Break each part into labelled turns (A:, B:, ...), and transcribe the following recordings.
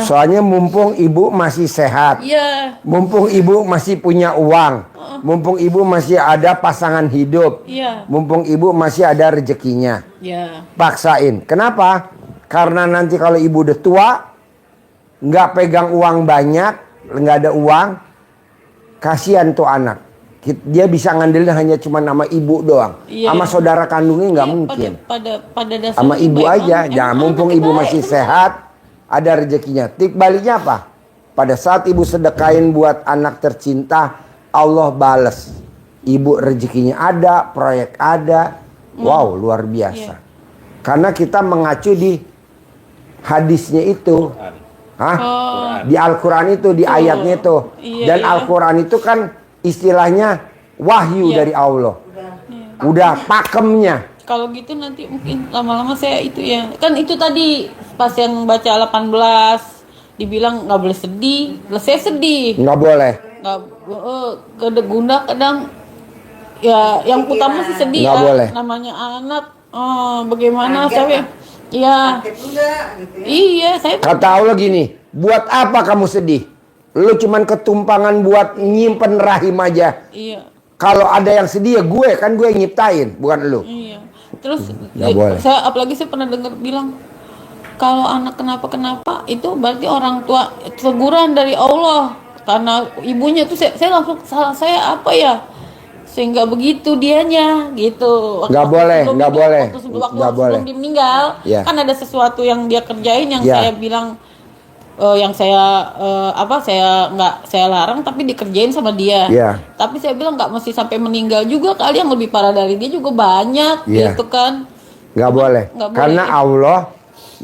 A: Soalnya mumpung ibu masih sehat.
B: Iya.
A: Mumpung ibu masih punya uang. Mumpung ibu masih ada pasangan hidup.
B: Iya.
A: Mumpung ibu masih ada rezekinya.
B: Iya.
A: Paksain. Kenapa? Karena nanti kalau ibu udah tua, nggak pegang uang banyak, nggak ada uang, kasihan tuh anak. Dia bisa ngandelin hanya cuma nama ibu doang.
B: Iya.
A: Sama saudara kandungnya nggak mungkin.
B: Pada dasarnya
A: Sama ibu
B: baik
A: aja.
B: banget.
A: Jangan mumpung ibu masih sehat, ada rezekinya. Tik baliknya apa? Pada saat ibu sedekain buat anak tercinta, Allah bales. Ibu rezekinya ada, proyek ada. Wow, luar biasa. Karena kita mengacu di hadisnya itu. Hah? Di Al-Quran itu, di ayatnya itu. Dan Al-Quran itu kan istilahnya wahyu dari Allah. Udah pakemnya.
B: Kalau gitu nanti mungkin lama-lama saya itu ya. Kan itu tadi pas yang baca 18 dibilang nggak boleh sedih. Lah saya sedih.
A: Nggak boleh.
B: Nggak guna kadang ya yang utama sih sedih
A: Nggak
B: ya.
A: boleh.
B: Namanya anak. Bagaimana saya? Iya. Iya, saya
A: Kata Allah gini, buat apa kamu sedih? Lu cuman ketumpangan buat nyimpen rahim aja.
B: iya.
A: Kalau ada yang sedih ya gue, kan gue yang nyiptain, bukan lu.
B: Iya. Terus
A: Nggak boleh.
B: apalagi saya pernah dengar bilang kalau anak kenapa-kenapa itu berarti orang tua teguran dari Allah karena ibunya tuh saya langsung salah saya apa ya sehingga begitu dianya gitu.
A: Nggak boleh, nggak boleh,
B: Waktu
A: nggak boleh.
B: sebelum dia meninggal
A: Ya.
B: kan ada sesuatu yang dia kerjain yang
A: Ya.
B: saya bilang yang saya saya larang tapi dikerjain sama dia.
A: Ya.
B: Tapi saya bilang nggak mesti sampai meninggal juga kali yang lebih parah dari dia juga banyak
A: Ya.
B: gitu kan.
A: Nggak boleh.
B: Nggak boleh.
A: Karena Allah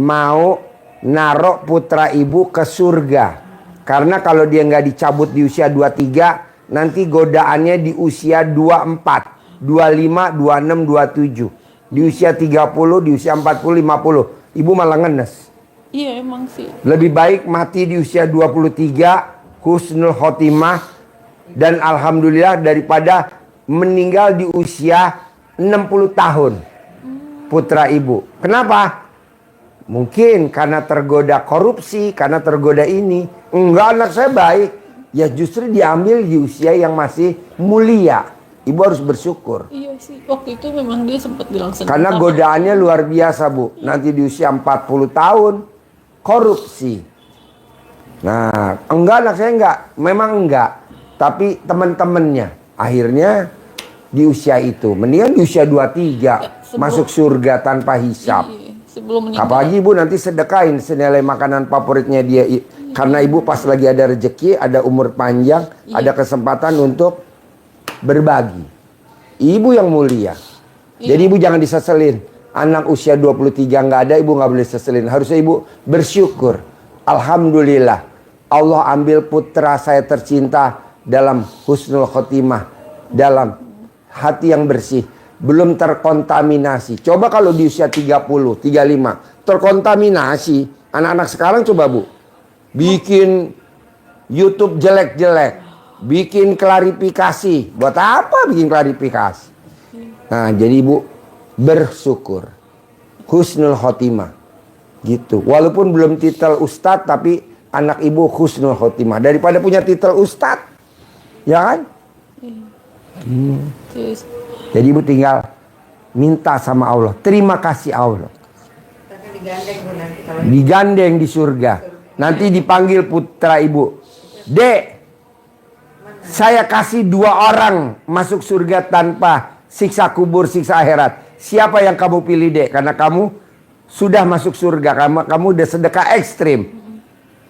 A: mau narok putra ibu ke surga. Karena kalau dia nggak dicabut di usia 23, nanti godaannya di usia 24, 25, 26, 27. Di usia 30, di usia 40, 50. Ibu malah ngenes.
B: Iya emang sih.
A: Lebih baik mati di usia 23, husnul khotimah, dan alhamdulillah daripada meninggal di usia 60 tahun. Putra ibu. Kenapa? Mungkin karena tergoda korupsi, karena tergoda ini. Enggak, anak saya baik. Ya justru diambil di usia yang masih mulia. Ibu harus bersyukur.
B: Iya sih. Waktu itu memang dia sempat bilang
A: Karena godaannya luar biasa, Bu. Nanti di usia 40 tahun korupsi. Nah, enggak, anak saya enggak. Memang enggak. Tapi teman-temannya akhirnya di usia itu. Mendingan di usia 23 masuk surga tanpa hisap.
B: Iya, sebelum meninggal.
A: Apalagi ibu nanti sedekain senilai makanan favoritnya dia. Karena ibu pas lagi ada rezeki, ada umur panjang, ada kesempatan untuk berbagi. Ibu yang mulia. Jadi ibu jangan diseselin. Anak usia 23 nggak ada, ibu nggak boleh seselin. Harusnya ibu bersyukur. Alhamdulillah. Allah ambil putra saya tercinta dalam husnul khotimah. Dalam hati yang bersih. Belum terkontaminasi. Coba kalau di usia 30, 35. Terkontaminasi. Anak-anak sekarang coba Bu. Bikin YouTube jelek-jelek. Bikin klarifikasi. Buat apa bikin klarifikasi? Nah, jadi Ibu bersyukur. Husnul khotimah. Gitu. Walaupun belum titel ustadz, tapi anak Ibu husnul khotimah. Daripada punya titel ustadz. Ya kan? Jadi Ibu tinggal minta sama Allah. Terima kasih Allah. Digandeng di surga. Nanti dipanggil putra ibu. Dek, saya kasih 2 orang masuk surga tanpa siksa kubur, siksa akhirat. Siapa yang kamu pilih, Dek? Karena kamu sudah masuk surga. Kamu udah sedekah ekstrim.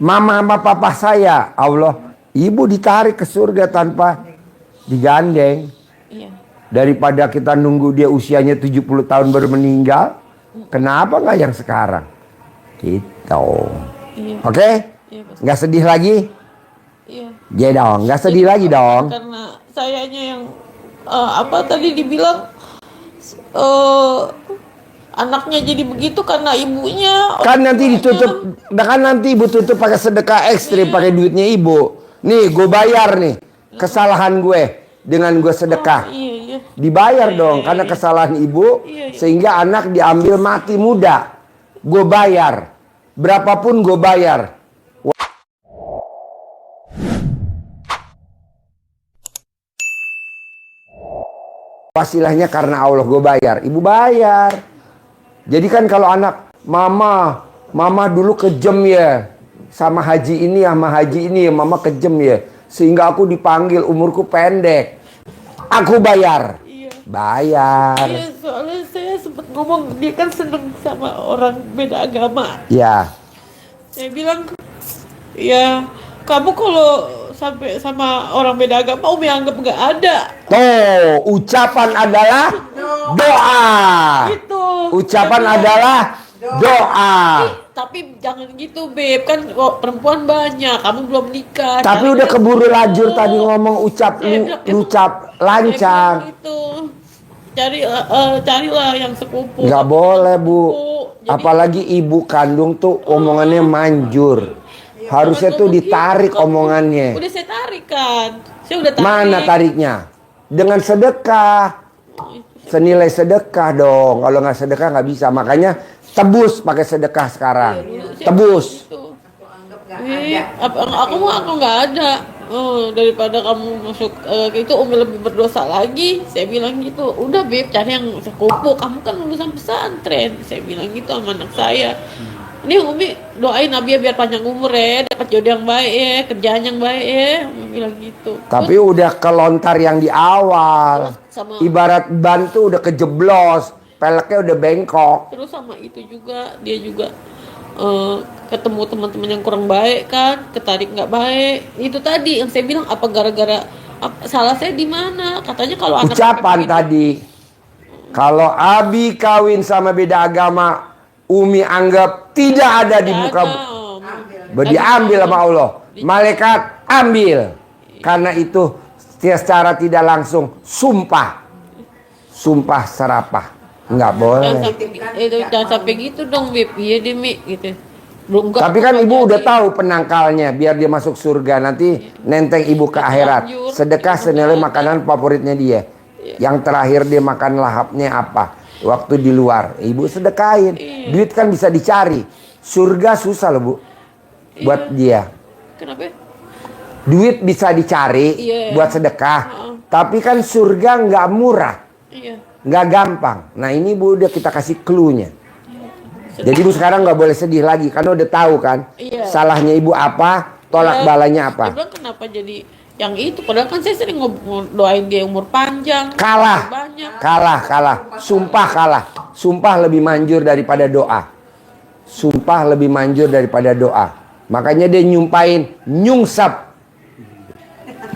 A: Mama sama papa saya. Allah, ibu ditarik ke surga tanpa digandeng.
B: Iya.
A: Daripada kita nunggu dia usianya 70 tahun baru meninggal. Kenapa nggak yang sekarang? Gitu.
B: Iya.
A: Oke?
B: Iya, Pak.
A: Nggak sedih lagi?
B: Iya.
A: Ya dong, nggak sedih lagi dong.
B: Karena sayanya yang apa tadi dibilang anaknya jadi begitu karena ibunya.
A: Kan nanti ditutup, kan nanti ibu tutup pakai sedekah ekstrim, pakai duitnya ibu. Nih, gue bayar nih kesalahan gue dengan gue sedekah.
B: Iya, iya.
A: Dibayar dong karena kesalahan ibu, sehingga anak diambil mati muda. Gue bayar, berapapun gue bayar. wasilahnya karena Allah gue bayar. Ibu bayar. Jadi kan kalau anak, mama dulu kejam ya sama haji ini sama haji ini, mama kejam ya, sehingga aku dipanggil, umurku pendek. Aku bayar.
B: Iya.
A: Bayar.
B: Iya, soalnya saya sempat ngomong dia kan seneng sama orang beda agama.
A: Ya.
B: Saya bilang, ya kamu kalau sampai sama orang beda agama, Umi anggap nggak ada.
A: Tuh, ucapan adalah doa.
B: Gitu.
A: Ucapan
B: Saya bilang,
A: adalah doa.
B: Tapi jangan gitu, Beb. Kan perempuan banyak, kamu belum nikah.
A: Tapi
B: Jangan
A: udah
B: gitu.
A: keburu lajur tadi ngomong ucap
B: Saya bilang,
A: ucap
B: Saya
A: lancang.
B: bilang gitu. Carilah yang sepupu.
A: Nggak boleh, Bu.
B: Jadi-
A: Apalagi ibu kandung tuh omongannya manjur. Harusnya tuh ditarik omongannya.
B: Udah saya tarik kan. Saya udah tarik.
A: Mana tariknya? Dengan sedekah. Senilai sedekah dong. Kalau nggak sedekah nggak bisa. Makanya tebus pakai sedekah sekarang. Tebus.
B: Aku nggak ada. Daripada kamu masuk itu Umi lebih berdosa lagi. Saya bilang gitu. Udah Beb, cari yang sepupu. Kamu kan lulusan pesantren. Saya bilang gitu sama anak saya. Ini Umi doain Nabi biar panjang umur ya, dapat jodoh yang baik ya, kerjaan yang baik ya. Umi bilang gitu.
A: Tapi udah kelontar yang di awal.
B: Sama-
A: Ibarat ban tuh udah kejeblos. Peleknya udah bengkok.
B: Terus sama itu juga dia juga ketemu teman-teman yang kurang baik kan, ketarik nggak baik. Itu tadi yang saya bilang, apa gara-gara salah saya di mana? Katanya kalau anak
A: Ucapan
B: begitu,
A: tadi. Kalau Abi kawin sama beda agama, Umi anggap tidak ada di muka. Diambil sama Allah. Malaikat ambil. Karena itu secara tidak langsung sumpah. Sumpah serapah. Nggak boleh.
B: jangan sampai gitu dong, Beb. Iya deh, Mi, gitu. Belum enggak.
A: Tapi kan ibu udah tahu penangkalnya biar dia masuk surga. Nanti nenteng ibu ke akhirat. Sedekah senilai makanan favoritnya dia. Yang terakhir dia makan lahapnya apa? Waktu di luar. Ibu sedekahin. Duit kan bisa dicari. Surga susah loh, Bu. Buat dia.
B: Kenapa?
A: Duit bisa dicari buat sedekah. Tapi kan surga nggak murah.
B: Iya.
A: Nggak gampang. Nah ini Bu udah kita kasih clue-nya. Jadi ibu sekarang nggak boleh sedih lagi. Karena udah tahu kan.
B: Iya.
A: Salahnya ibu apa. Tolak balanya apa.
B: Dia bilang kenapa jadi yang itu? Padahal kan saya sering doain dia umur panjang.
A: Kalah.
B: Banyak.
A: Kalah. Sumpah kalah. Sumpah lebih manjur daripada doa. Sumpah lebih manjur daripada doa. Makanya dia nyumpahin nyungsep.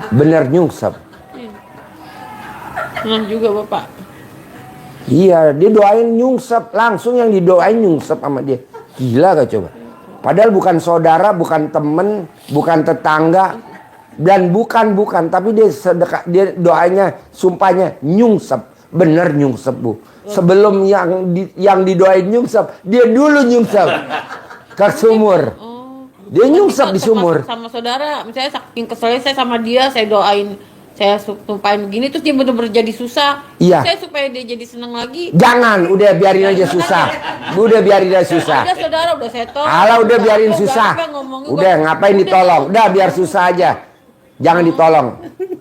A: Bener nyungsep.
B: Senang juga Bapak.
A: Iya, dia doain nyungsep. Langsung yang didoain nyungsep sama dia. Gila gak coba? Padahal bukan saudara, bukan temen, bukan tetangga. Dan bukan. Tapi dia sedekah, dia doanya, sumpahnya nyungsep. Bener nyungsep, Bu. Sebelum yang didoain nyungsep, dia dulu nyungsep. Ke sumur. Dia nyungsep di sumur.
B: Sama saudara, misalnya saking keselnya saya sama dia, saya doain, saya sumpahin begini, terus dia bener-bener jadi susah.
A: Iya.
B: Saya supaya dia jadi senang lagi.
A: Jangan, udah biarin aja susah. Udah biarin aja susah.
B: Ada saudara udah saya tolong.
A: Alah udah biarin
B: Kok
A: susah.
B: gampang ngomongnya,
A: Udah
B: kok.
A: ngapain ditolong? Udah biar susah aja. Jangan ditolong.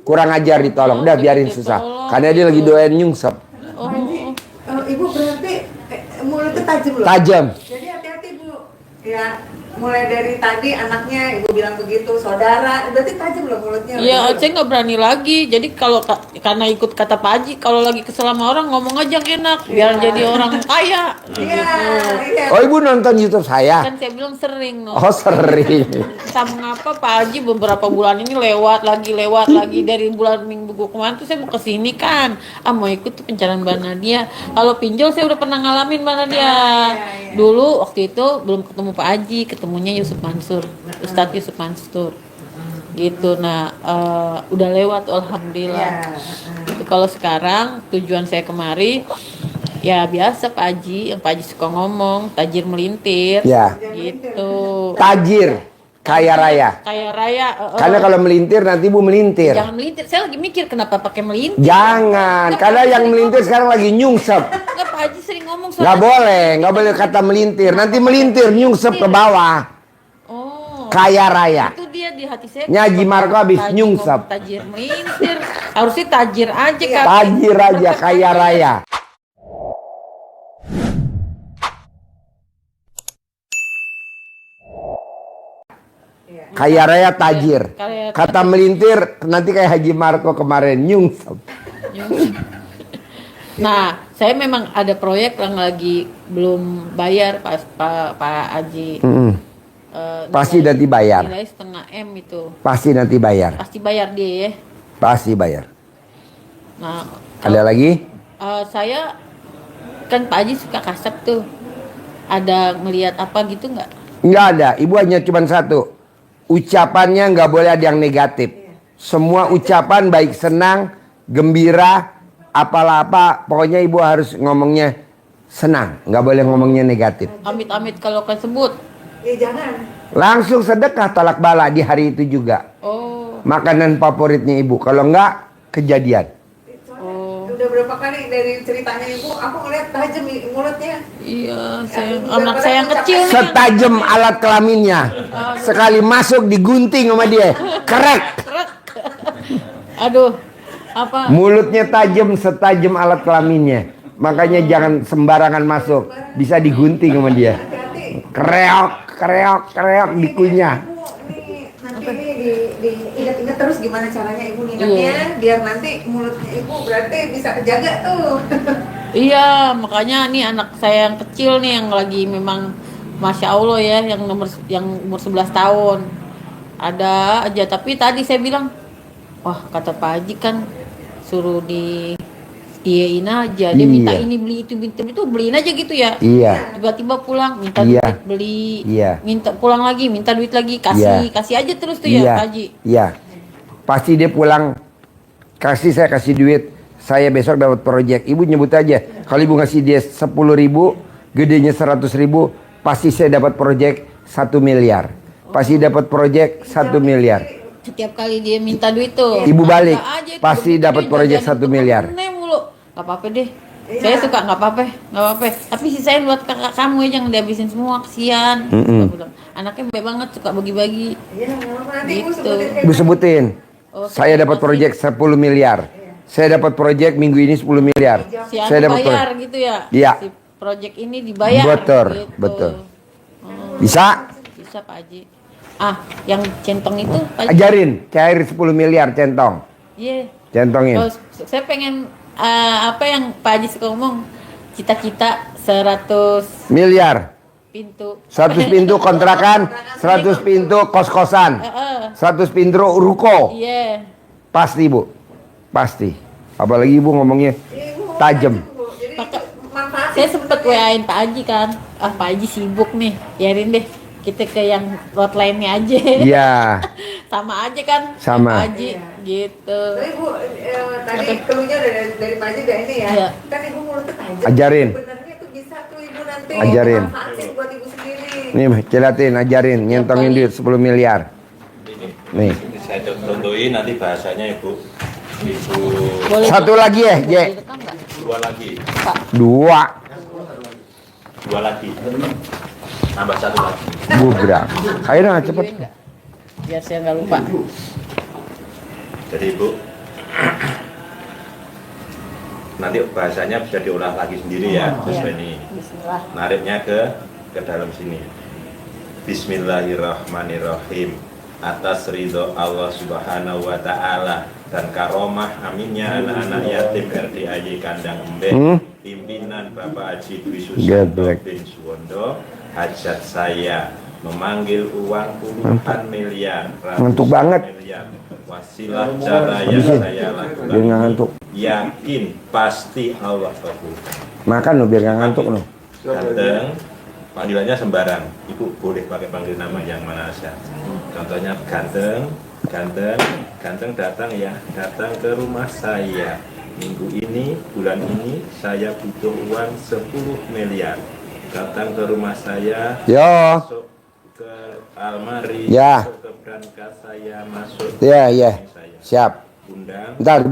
A: Kurang ajar ditolong. Udah biarin susah. Karena dia lagi doain nyungsep.
B: Oh,
C: Ibu berarti mulutnya tajam loh.
A: Tajam.
C: Jadi hati-hati Bu. Ya, mulai dari tadi anaknya ibu bilang begitu, saudara, berarti tajam loh mulutnya.
B: iya, saya nggak berani lagi. Jadi kalau karena ikut kata Pak Haji, kalau lagi kesel sama orang ngomong aja yang enak, biar jadi orang kaya.
C: Iya, iya.
A: Oh ibu nonton YouTube saya?
B: Kan saya bilang sering, no.
A: Oh sering.
B: Sama ngapa Pak Haji beberapa bulan ini lewat lagi dari bulan minggu kemarin tuh saya mau kesini kan, mau ikut tuh pencarian Mbak Nadia. Kalau pinjol saya udah pernah ngalamin Mbak Nadia. Dulu waktu itu belum ketemu Pak Haji, ketemunya Yusuf Mansur, Ustadz Yusuf Mansur. Gitu. Nah, udah lewat alhamdulillah. Itu kalau sekarang tujuan saya kemari ya biasa Pak Haji, yang Pak Haji suka ngomong, tajir melintir.
A: Ya.
B: Gitu.
A: Tajir. Kaya raya.
B: Kaya raya.
A: Karena kalau melintir nanti ibu melintir.
B: Jangan melintir. Saya lagi mikir kenapa pakai melintir.
A: Jangan. Karena yang melintir sekarang lagi nyungsep.
B: Enggak, Pak Haji sering ngomong soal.
A: Nggak boleh kata melintir. Nanti melintir nyungsep ke bawah.
B: Oh.
A: Kaya raya.
B: Itu dia di hati saya.
A: Nya Haji Marco habis
B: Tajir
A: nyungsep.
B: ngomong Tajir melintir. Harusnya tajir aja kan.
A: Tajir aja, kaya raya. Kaya raya tajir.
B: Kaya-
A: Kata melintir nanti kayak Haji Marco kemarin nyungsep.
B: Nah, saya memang ada proyek yang lagi belum bayar Pak Haji.
A: Pasti nanti bayar.
B: Nilai setengah M itu.
A: Pasti nanti bayar.
B: Pasti bayar dia ya.
A: Pasti bayar.
B: Nah,
A: Ada lagi?
B: saya kan Pak Haji suka kasep tuh. Ada melihat apa gitu nggak?
A: Nggak ada. Ibu hanya cuma satu. Ucapannya nggak boleh ada yang negatif. Semua ucapan baik senang, gembira, apalah-apa. Pokoknya ibu harus ngomongnya senang. Nggak boleh ngomongnya negatif.
B: Amit-amit kalau kesebut.
C: Jangan.
A: Langsung sedekah tolak bala di hari itu juga.
B: Oh,
A: Makanan favoritnya ibu. Kalau nggak, kejadian.
C: Udah berapa kali dari ceritanya ibu, aku ngeliat tajam mulutnya.
B: iya. Anak saya yang kecil nih.
A: Setajam alat kelaminnya. Sekali masuk digunting sama dia. Kerek.
B: Aduh, apa?
A: Mulutnya tajam setajam alat kelaminnya. Makanya jangan sembarangan masuk. Bisa digunting sama dia.
C: Hati-hati.
A: Kreok, kreok, kreok dikunyah.
C: Nanti ini diingat-ingat terus gimana caranya ibu ngingetnya, biar nanti mulutnya ibu berarti bisa kejaga tuh.
B: Iya, makanya nih anak saya yang kecil nih yang lagi memang Masya Allah ya, yang umur 11 tahun. Ada aja, tapi tadi saya bilang, wah kata Pak Haji kan suruh diiyain aja. Dia minta
A: Iya.
B: ini beli itu beliin aja gitu ya.
A: Iya.
B: Tiba-tiba pulang minta
A: Iya.
B: duit beli,
A: Iya.
B: minta pulang lagi minta duit lagi,
A: Iya.
B: kasih aja terus tuh ya
A: Iya.
B: Pak Haji.
A: Iya. Pasti dia pulang saya kasih duit. Saya besok dapat proyek. Ibu nyebut aja. Kalau ibu ngasih dia 10.000, gedenya 100.000, pasti saya dapat proyek 1 miliar. Pasti dapat proyek 1 miliar.
B: Setiap kali dia minta duit tuh
A: Ibu balik,
B: ada aja,
A: pasti
B: begitu
A: dapat
B: dia
A: proyek
B: jajan
A: 1
B: itu
A: miliar.
B: aneh mulu. Gak apa-apa deh. Saya suka nggak apa-apa. Tapi sisain buat kakak kamu ya, jangan dihabisin semua, kesian. Gua bilang, anaknya baik banget, suka bagi-bagi.
C: Iya, nanti ibu
B: Gitu.
C: sebutin kayak
A: Ibu sebutin.
B: Oh,
A: Saya dapat proyek 10 miliar. Saya dapat proyek minggu ini 10 miliar.
B: Si
A: Saya
B: anu
A: dapat
B: bayar
A: proyek.
B: gitu ya.
A: Iya.
B: Si project ini dibayar.
A: Betul,
B: gitu.
A: betul.
B: Oh,
A: Bisa?
B: bisa Pak Haji. Yang centong itu Pak Haji.
A: Ajarin, cair 10 miliar centong.
B: Iya.
A: Centongin.
B: Oh, saya pengen apa yang Pak Haji suka ngomong, cita-cita 100
A: Miliar.
B: pintu.
A: 100 pintu kontrakan, 100 pintu kos-kosan, 100 pintu ruko.
B: Iya.
A: Pasti Bu, pasti. Apalagi Ibu ngomongnya tajam.
C: jadi
B: Maka-
C: manfaatin.
B: Saya sempet WA-in Pak Haji kan. Pak Haji sibuk nih, biarin deh kita ke yang lot lainnya aja.
A: Iya,
B: Sama aja kan
A: Sama.
B: Pak Haji gitu.
C: Tapi Bu, tadi keluhnya dari Pak Haji udah ini ya.
B: Iya.
C: Kan ibu mulutnya tajam.
A: Ajarin.
C: Sebenarnya tuh bisa tuh ibu nanti.
A: Ajarin.
C: Manfaatin buat ibu sendiri.
A: nih celatin, ajarin, nyentongin duit 10 miliar. Nih,
D: Saya contohin nanti bahasanya Ibu. Ibu
B: Boleh
A: satu lagi ya, Je.
B: direkam nggak?
D: dua lagi.
A: Dua,
D: Dua lagi. Tambah satu lagi.
A: bubrak. Ayo dong, cepet.
B: Videoin nggak? Biar saya nggak lupa.
D: Jadi Ibu nanti bahasanya bisa diolah lagi sendiri ya, sesuai ini.
B: Bismillah.
D: Nariknya ke dalam sini. Bismillahirrahmanirrahim. Atas ridho Allah Subhanahu wa taala dan karomah aminnya anak-anak yatim RDAY Kandang Embek, pimpinan Bapak Haji Dwi Susanto
A: Geblek.
D: bin Suwondo, hajat saya memanggil uang puluhan miliar,
A: Ngantuk
D: ratusan
A: banget.
D: miliar. Wasilah cara yang saya lakukan.
A: Biar nggak ngantuk.
D: Yakin pasti Allah kabul.
A: Makan lo biar nggak ngantuk lo.
D: Ganteng, panggilannya sembarang. Ibu boleh pakai panggil nama yang mana saja. Contohnya ganteng, ganteng, ganteng datang ya, datang ke rumah saya. Minggu ini, bulan ini saya butuh uang 10 miliar. Datang ke rumah saya,
A: Yo,
D: masuk ke almari,
A: Ya.
D: masuk ke berangkas saya, masuk
A: ya ya,
D: ke saya.
A: siap.
D: Undang,
A: Ntar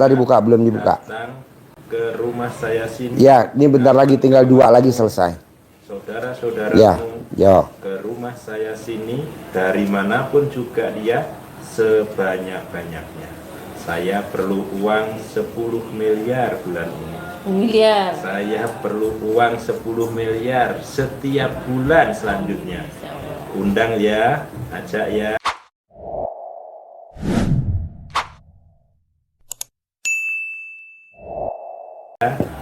A: dibuka, belum dibuka.
D: datang ke rumah saya sini.
A: Ya, ini bentar lagi tinggal 2 lagi selesai.
D: Saudara-saudaramu
A: Ya. Yo.
D: ke rumah saya sini dari manapun juga dia sebanyak-banyaknya. Saya perlu uang 10 miliar bulan ini.
B: Miliar.
D: Saya perlu uang 10 miliar setiap bulan selanjutnya. Undang ya, ajak ya.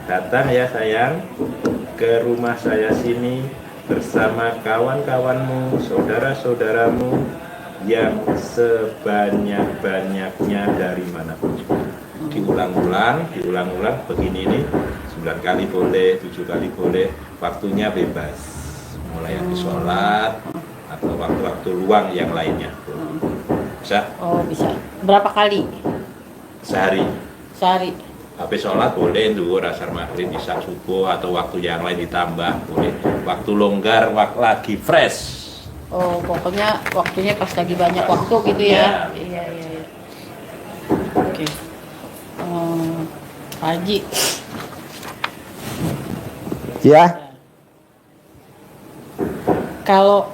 D: Datang ya sayang ke rumah saya sini bersama kawan-kawanmu, saudara-saudaramu yang sebanyak-banyaknya dari manapun juga. Diulang-ulang begini nih, 9 kali boleh, 7 kali boleh, waktunya bebas. Mulai habis sholat atau waktu-waktu luang yang lainnya. Bisa?
B: Oh, bisa. Berapa kali
D: Sehari.
B: sehari?
D: Habis sholat boleh duhur, asar, maghrib, isya, subuh atau waktu yang lain ditambah boleh. Waktu longgar, waktu lagi fresh.
B: Oh, pokoknya waktunya pas lagi banyak waktu gitu ya. Iya. Oke. Pak Haji.
A: Ya.
B: Kalau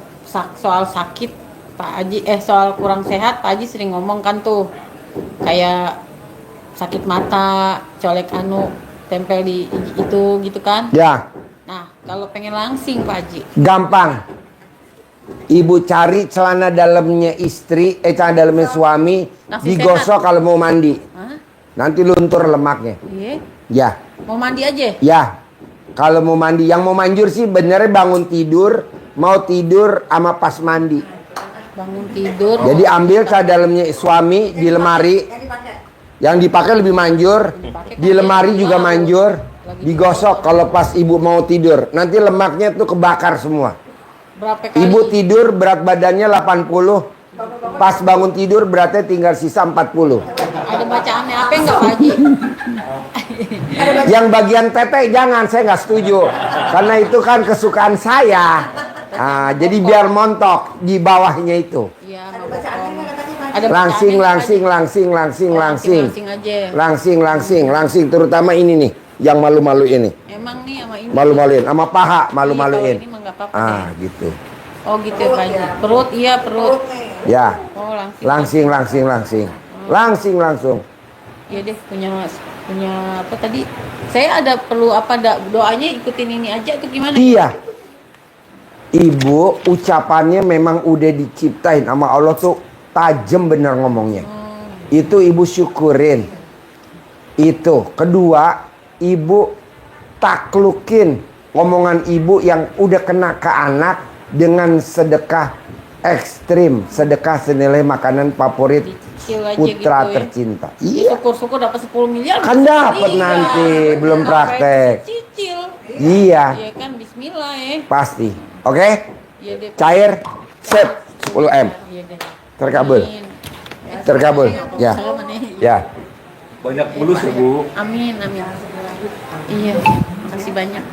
B: soal sakit Pak Haji, soal kurang sehat Pak Haji sering ngomong kan tuh, kayak sakit mata, colek tempel di itu gitu kan.
A: Ya.
B: Nah, kalau pengen langsing Pak Haji,
A: Gampang. Ibu cari celana dalamnya istri, celana dalamnya suami,
B: Langsing
A: digosok kalau mau mandi.
B: hah?
A: Nanti luntur lemaknya.
B: Iya.
A: Ya.
B: Mau mandi aja?
A: Ya. Kalau mau mandi, yang mau manjur sih benernya bangun tidur, mau tidur sama pas mandi.
B: Bangun tidur.
A: Jadi ambil celana dalamnya suami di lemari. Yang dipakai lebih manjur, di lemari juga manjur, digosok kalau pas ibu mau tidur. Nanti lemaknya tuh kebakar semua.
B: Berapa kali?
A: Ibu tidur berat badannya 80, pas bangun tidur beratnya tinggal sisa 40.
B: Ada bacaannya apa enggak Pak Haji?
A: Yang bagian tete jangan, saya nggak setuju. Karena itu kan kesukaan saya. Jadi biar montok di bawahnya itu.
B: Iya,
C: Ada bacaannya nggak katanya Pak?
B: ada
A: Langsing,
B: bacaannya,
A: langsing,
B: Pak Haji.
A: langsing, langsing, langsing.
B: Langsing aja.
A: Langsing, terutama ini nih, yang malu-malu ini.
B: Emang nih sama ini.
A: Malu-maluin, sama paha
B: Iya,
A: malu-maluin.
B: kalau ini mah nggak apa-apa.
A: Gitu.
B: Oh gitu ya Pak Haji. Perut, iya perut.
A: Ya,
B: Oh langsing.
A: langsing langsung.
B: Iya deh, punya apa tadi? Saya ada perlu apa doanya ikutin ini aja atau gimana?
A: Iya. Ibu ucapannya memang udah diciptain sama Allah tuh tajam bener ngomongnya. Itu ibu syukurin. Itu. Kedua, ibu taklukin omongan ibu yang udah kena ke anak dengan sedekah ekstrim, sedekah senilai makanan favorit
B: Dicicil aja
A: putra
B: gitu ya.
A: tercinta. Iya.
B: Syukur-syukur dapat 10 miliar.
A: Kan dapat
B: Iya.
A: nanti, belum
B: Ngapain
A: praktek.
B: Cicil.
A: Iya,
B: Iya kan, bismillah ya.
A: pasti. Oke?
B: Iya deh.
A: Cair, set 10M.
B: Iya deh.
A: Terkabul.
B: Amin.
A: Terkabul. Ya.
B: Salaman ya.
A: Ya.
D: Banyak mulus ya Bu.
B: Amin. Iya. Makasih banyak.